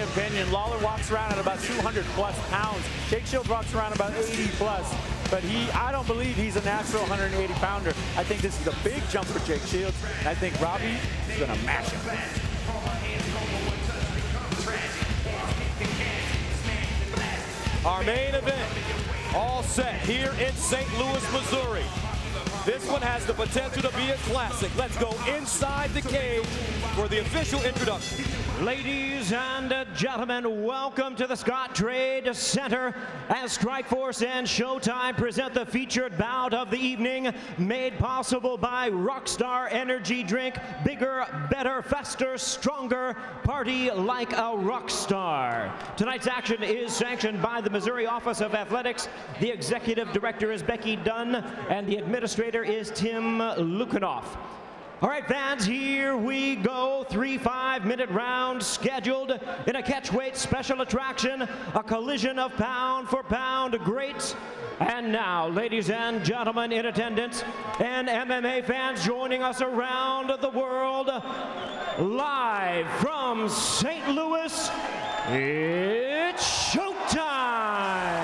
opinion. Lawler walks around at about 200 plus pounds. Jake Shields walks around about 80 plus. But I don't believe he's a natural 180 pounder. I think this is a big jump for Jake Shields. I think Robbie is going to mash him. Our main event, all set here in St. Louis, Missouri. This one has the potential to be a classic. Let's go inside the cage for the official introduction. Ladies and gentlemen, welcome to the Scott Trade Center as Strikeforce and Showtime present the featured bout of the evening, made possible by Rockstar Energy Drink. Bigger, better, faster, stronger. Party like a rock star. Tonight's action is sanctioned by the Missouri Office of Athletics. The executive director is Becky Dunn, and the administrator is Tim Lukanoff. All right, fans, here we go. 3 5-minute rounds scheduled in a catchweight special attraction, a collision of pound-for-pound greats. And now, ladies and gentlemen in attendance, and MMA fans joining us around the world, live from St. Louis, it's showtime!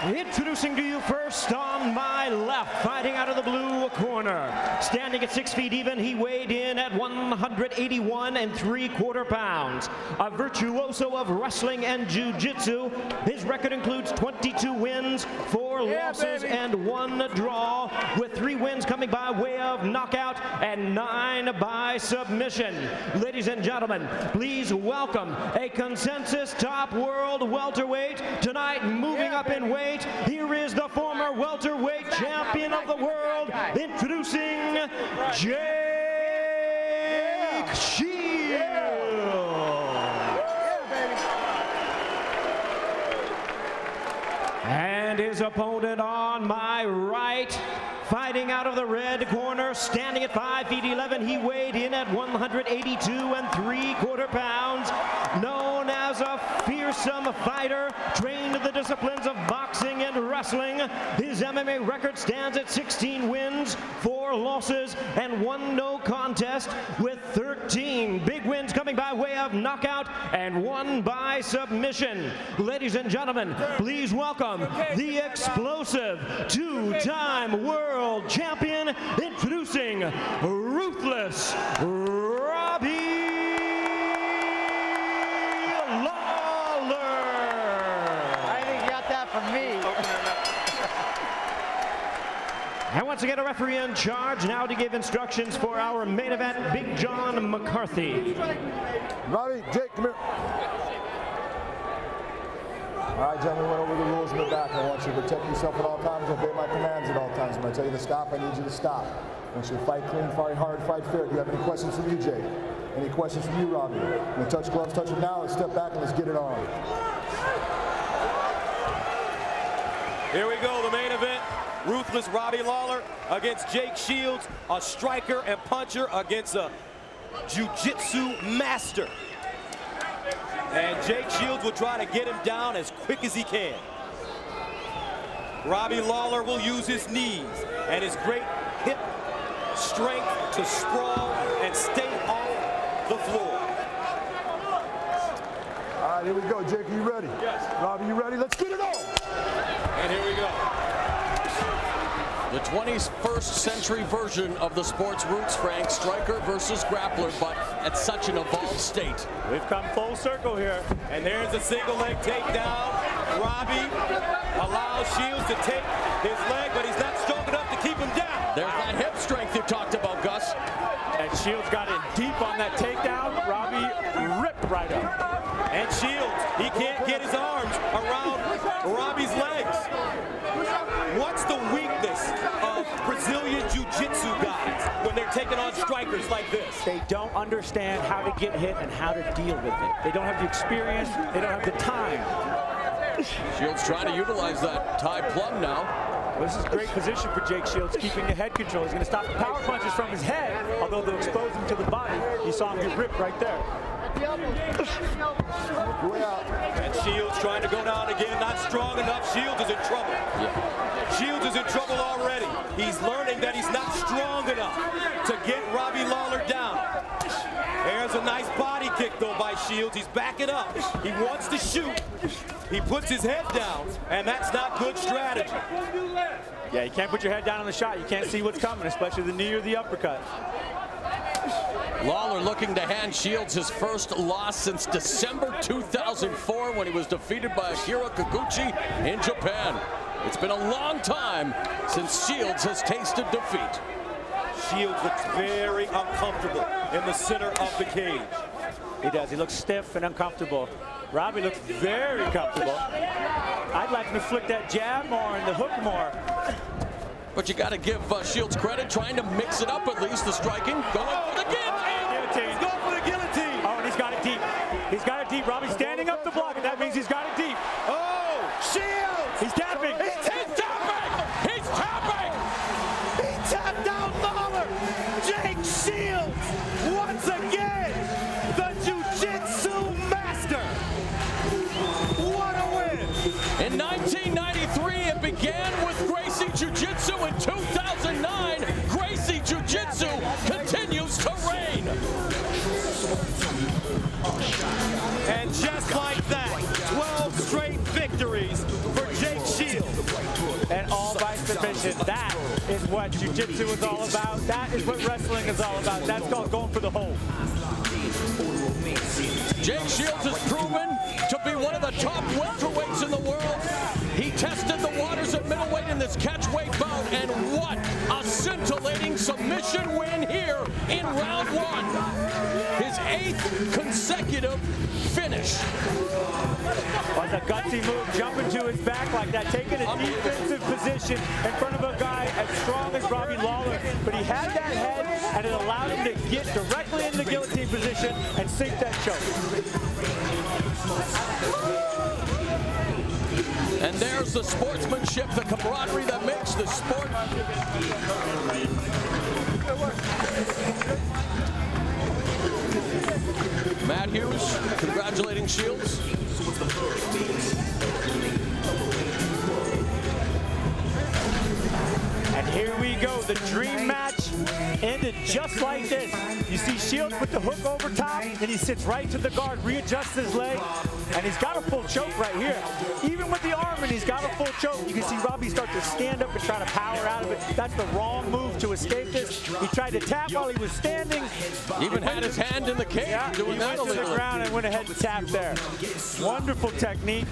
Introducing to you first on my left, fighting out of the blue corner. Standing at 6 feet even, he weighed in at 181 3/4 pounds. A virtuoso of wrestling and jiu-jitsu. His record includes 22 wins, 4 losses, and 1 draw, with 3 wins coming by way of knockout and 9 by submission. Ladies and gentlemen, please welcome a consensus top world welterweight. Tonight, moving up in weight, here is the former welterweight champion of the world, introducing Jake Shields. And his opponent on my right, fighting out of the red corner, standing at 5 feet 11, he weighed in at 182 3/4 pounds. Known as a fearsome fighter, trained in the disciplines of boxing and wrestling. His MMA record stands at 16 wins, 4 losses, and 1 no contest, with 13 big wins coming by way of knockout and 1 by submission. Ladies and gentlemen, please welcome the explosive 2-time world champion, introducing Ruthless Robbie Lawler. I think you got that from me. And once again, a referee in charge now to give instructions for our main event, Big John McCarthy. Robbie, Jake, come here. All right, gentlemen, went over the rules in the back. I want you to protect yourself at all times, obey my commands at all times. When I tell you to stop, I need you to stop. I want you to fight clean, fight hard, fight fair. Do you have any questions from you, Jake? Any questions from you, Robbie? You touch gloves, touch them now. Let's step back and let's get it on. Here we go, the main event. Ruthless Robbie Lawler against Jake Shields, a striker and puncher against a jiu-jitsu master. And Jake Shields will try to get him down as quick as he can. Robbie Lawler will use his knees and his great hip strength to sprawl and stay off the floor. All right, here we go. Jake, are you ready? Yes. Robbie, you ready? Let's get it on. And here we go. The 21st century version of the sport's roots, Frank. Striker versus grappler, but at such an evolved state. We've come full circle here. And there's a single leg takedown. Robbie allows Shields to take his leg, but he's not strong enough to keep him down. There's that hip strength you talked about, Gus. And Shields got in deep on that takedown. Robbie ripped right up. And Shields, he can't get his arms around Robbie's legs. What's the weakness of Brazilian Jiu-Jitsu guys when they're taking on strikers like this? They don't understand how to get hit and how to deal with it. They don't have the experience. They don't have the time. Shields trying to utilize that tie plum now. Well, this is great position for Jake Shields, keeping the head control. He's going to stop the power punches from his head, although they'll expose him to the body. You saw him get ripped right there. Way out. And Shields trying to go down again, not strong enough. Shields is in trouble. Shields is in trouble already. He's learning that he's not strong enough to get Robbie Lawler down. There's a nice body kick though by Shields. He's backing up. He wants to shoot. He puts his head down, and that's not good strategy. Yeah, you can't put your head down on the shot. You can't see what's coming, especially the knee or the uppercut. Lawler looking to hand Shields his first loss since December 2004 when he was defeated by Akira Kikuchi in Japan. It's been a long time since Shields has tasted defeat. Shields looks very uncomfortable in the center of the cage. He does. He looks stiff and uncomfortable. Robbie looks very comfortable. I'd like him to flick that jab more and the hook more. But you got to give Shields credit, trying to mix it up at least, the striking. Going for the guillotine. He's going for the guillotine. Oh, and he's got it deep. He's got it deep. Robbie's standing up the block, and that means he's got it deep. Oh, Shields! He's tapping. He's tapping! He's tapping! He tapped out Lawler! Jake Shields, once again, the Jiu-Jitsu master! What a win! In 1993, it began with Gracie Jiu-Jitsu. In 2009, Gracie Jiu-Jitsu continues to reign. And just like that, 12 straight victories for Jake Shields. And all by submission. That is what jiu-jitsu is all about. That is what wrestling is all about. That's called going for the hole. Jake Shields has proven to be one of the top welterweights in the world. He tested the waters at middleweight in this catchweight bout, and what a scintillating submission win here in round one. His 8th consecutive finish. Was a gutsy move, jumping to his back like that, taking a defensive position in front of a guy as strong as Robbie Lawler. But he had that head, and it allowed him to get directly in the guillotine position and sink that choke. And there's the sportsmanship, the camaraderie that makes the sport. Matt Hughes congratulating Shields. And here we go. The dream match ended just like this. You see Shields with the hook over top, and he sits right to the guard, readjusts his leg, and he's got a full choke right here. Even with the arm, and he's got a full choke. You can see Robbie start to stand up and try to power out of it. That's the wrong move to escape this. He tried to tap while he was standing. Even had his hand in the cage, doing that went to the illegally. ground and went ahead and tapped there. Wonderful technique.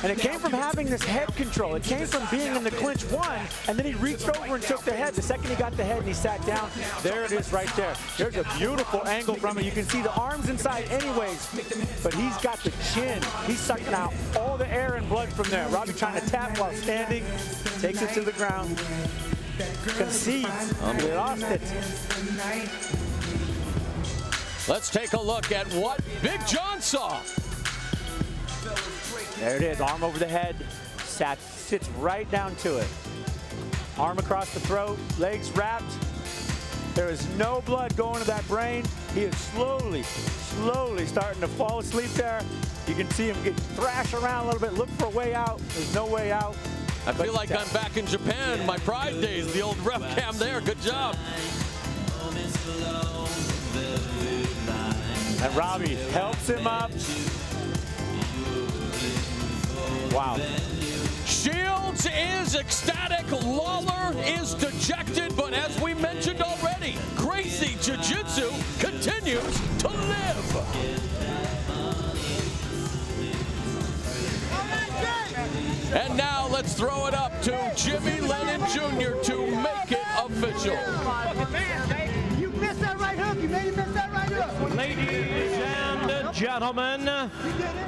And it came from having this head control. It came from being in the clinch one, and then he reached over and took the head. The second he got the head and he sat down, there it is right there. There's a beautiful angle from it. You can see the arms inside anyways, but he's got the chin. He's sucking out all the air and blood from there. Robbie trying to tap while standing, takes it to the ground, concedes, he lost it. Let's take a look at what Big John saw. There it is, arm over the head, sits right down to it. Arm across the throat, legs wrapped. There is no blood going to that brain. He is slowly starting to fall asleep there. You can see him get thrashed around a little bit, look for a way out. There's no way out. I feel like I'm back in Japan, my Pride days, the old ref cam there, good job. And Robbie helps him up. Wow. Shields is ecstatic, Lawler is dejected, but as we mentioned already, Gracie Jiu-Jitsu continues to live. And now let's throw it up to Jimmy Lennon Jr. to make it official. You missed that right hook. You made him miss that right hook. Ladies and gentlemen,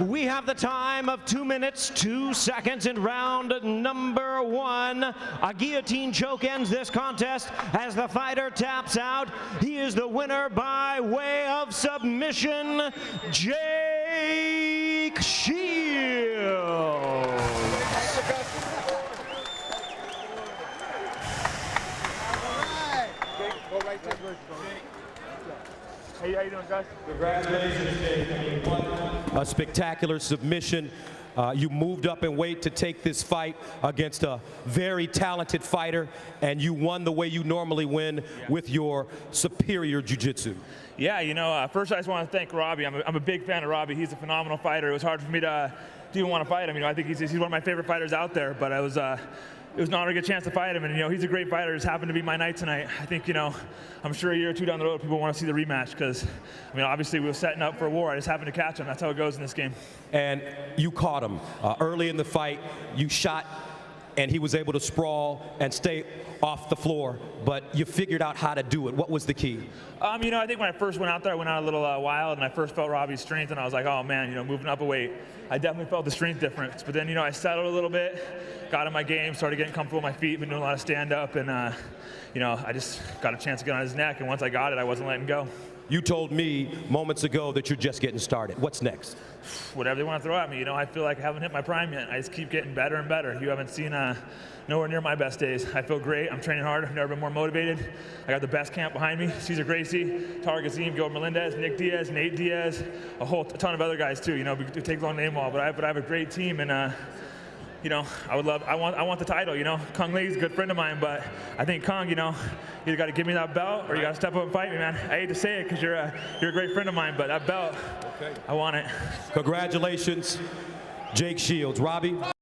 we have the time of 2 minutes, 2 seconds in round number one. A guillotine choke ends this contest as the fighter taps out. He is the winner by way of submission, Jake Shields. How you doing, guys? Congratulations, Jake. A spectacular submission. You moved up in weight to take this fight against a very talented fighter, and you won the way you normally win with your superior jiu-jitsu. Yeah, you know, first I just want to thank Robbie. I'm a big fan of Robbie. He's a phenomenal fighter. It was hard for me to even want to fight him. You know, I think he's one of my favorite fighters out there, but it was an honor to get a chance to fight him, and, you know, he's a great fighter. It just happened to be my night tonight. I think, you know, I'm sure a year or two down the road, people want to see the rematch because, I mean, obviously we were setting up for a war. I just happened to catch him. That's how it goes in this game. And you caught him. Early in the fight, you shot, and he was able to sprawl and stay off the floor, but you figured out how to do it. What was the key? You know, I think when I first went out there, I went out a little wild, and I first felt Robbie's strength, and I was like, oh, man, you know, moving up a weight, I definitely felt the strength difference. But then, you know, I settled a little bit, got in my game, started getting comfortable with my feet, been doing a lot of stand-up, and, you know, I just got a chance to get on his neck, and once I got it, I wasn't letting go. You told me moments ago that you're just getting started. What's next? Whatever they want to throw at me. You know, I feel like I haven't hit my prime yet. I just keep getting better and better. You haven't seen nowhere near my best days. I feel great. I'm training hard. I've never been more motivated. I got the best camp behind me. Cesar Gracie, Tarek Azim, Gil Melendez, Nick Diaz, Nate Diaz, a ton of other guys too. You know, it takes a long name all, but I have a great team, and you know, I want the title. You know, Kung Lee's a good friend of mine, but I think Kung, you know, you either got to give me that belt or you got to step up and fight me, man. I hate to say it because you're a great friend of mine, but that belt, I want it. Congratulations, Jake Shields. Robbie?